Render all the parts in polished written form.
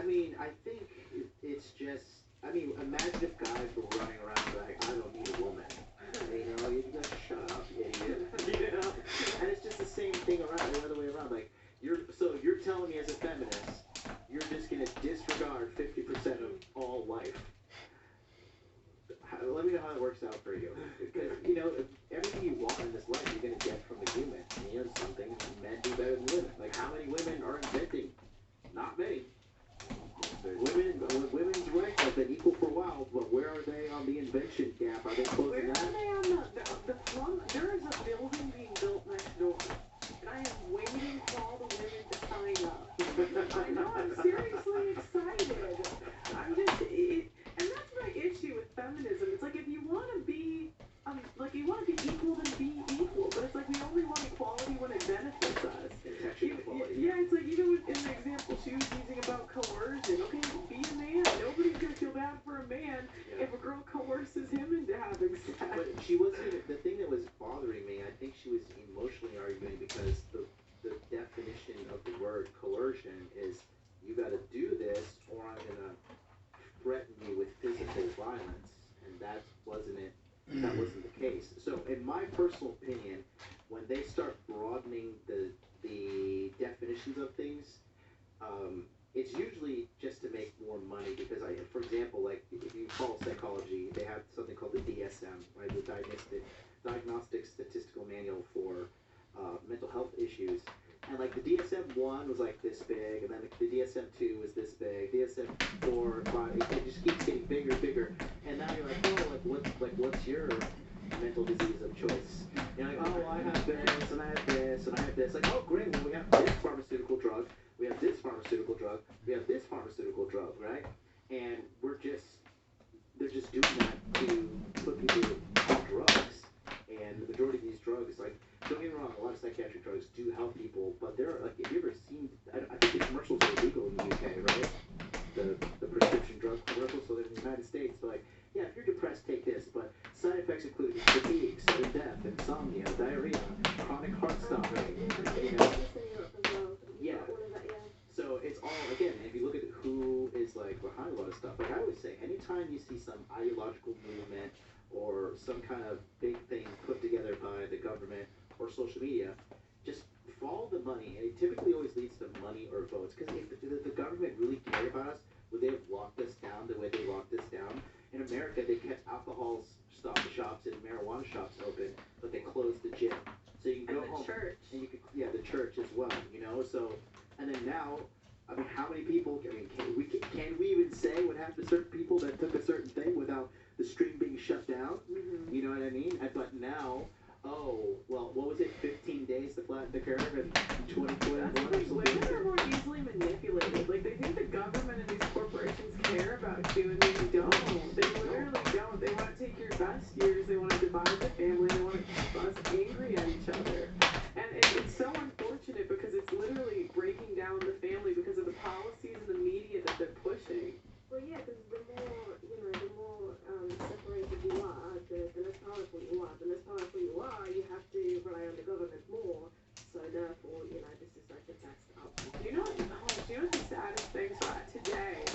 mean, I think it's just. I mean, imagine if guys were running around like, "I don't need a woman." You know, you just shut up, idiot. You know, and it's just the same thing around the other way around. Like you're telling me as a feminist, you're just gonna disregard 50% of all life. Let me know how it works out for you. Because, you know, everything you want in this life, you're going to get from a human. And you know something, men do better than women. Like, how many women are inventing? Not many. Women's rights have been equal for a while, but where are they on the invention gap? Are they closing that? Where are they on the plum? There is a building being built next door, and I am waiting for all the women to sign up. I know, I'm seriously excited. I'm just, and that's my issue with feminism. It's like, if you want to be, like, you want to be equal, then be equal. But it's like, we only want equality when it benefits us. Yeah, it's like, even in the example she was using about coercion. Okay, be a man. Nobody's going to feel bad for a man if a girl coerces him into having sex. But she wasn't even, the thing that was bothering me, I think she was emotionally arguing because the definition of the word coercion is, you got to do this or I'm going to threaten you with physical violence, and that wasn't the case. So in my personal opinion, when they start broadening the definitions of things, it's usually just to make more money. Because for example, like if you follow psychology, they have something called the DSM, right? The Diagnostic Statistical Manual for mental health issues. And like the DSM-1 was like this big, and then the DSM-2 was this big, DSM-4, 5, it just keeps getting bigger and bigger. And now you're like, oh, what's your mental disease of choice? You're like, oh, I have this, and I have this, and I have this. Like, oh, great, well, we have this pharmaceutical drug, we have this pharmaceutical drug, we have this pharmaceutical drug, right? And they're just doing that to put people on drugs. And the majority of these drugs, like, don't get me wrong, a lot of psychiatric drugs do help people, but there are, like, have you ever seen, I think the commercials are illegal in the UK, right? The prescription drug commercials, so they're in the United States, they're like, yeah, if you're depressed, take this, but side effects include fatigue, sudden death, insomnia, diarrhea, chronic heart stopping, you know? Yeah. So it's all, again, if you look at who is, like, behind a lot of stuff, like I always say, anytime you see some ideological movement or some kind of big thing put together by the government or social media, just follow the money, and it typically always leads to money or votes. Because if the government really cared about us, would they have locked us down the way they locked us down? In America, they kept alcohol shops and marijuana shops open, but they closed the gym. So you can go home. Church. And you could, yeah, the church as well, you know? So, and then now, I mean, how many people, I mean, can we even say what happened to certain people that took a certain thing without the stream being shut down? Mm-hmm. You know what I mean? But now, oh, well, what was it, 15 days to flatten the curve in 2021? Women are more easily manipulated. Like, they think the government and these corporations care about you, and they don't. They literally don't. They want to take your best years. They want to divide the family. They want to keep us angry at each other. And it's so unfortunate because it's literally breaking down the family because of the policies and the media that they're pushing. Well, yeah, because the more separated you are, the less powerful you are. The less powerful you are, you have to rely on the government more. So therefore, this is like the best outcome. Do you know what the saddest thing? So today,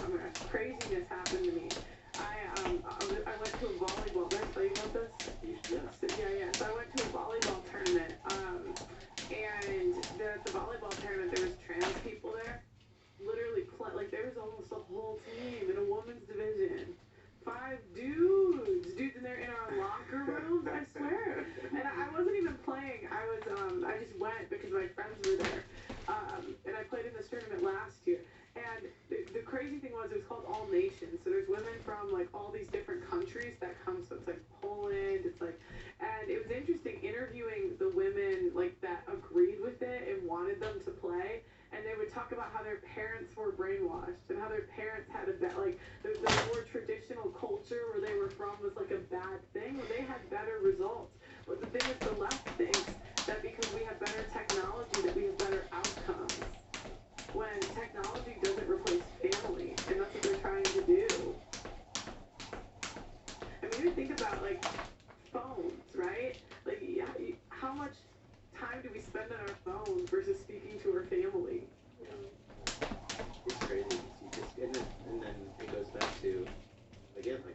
craziness happened to me. I went to a volleyball. Did I tell you about this? Yes. Yeah. So I went to a volleyball tournament. And the volleyball tournament, there was trans people there. Literally, like, there was almost a whole team in a women's division. 5 dudes, and they're in our locker rooms, I swear. And I wasn't even playing. I just went because my friends were there. And I played in this tournament last year. And the crazy thing was, it was called All Nations. So there's women from, like, all these different countries that come. So it's like Poland, and it was interesting interviewing the women, like, that agreed with it and wanted them to play. And they would talk about how their parents were brainwashed and how their parents had the more traditional culture where they were from was like a bad thing. Well, they had better results. But the thing is, the left thinks that because we have better technology, that we have better outcomes. When technology doesn't replace family, and that's what they're trying to do. I mean, you think about, like, phones, right? Like, how much time do we spend on our phones versus speaking to our family? It's crazy. And again,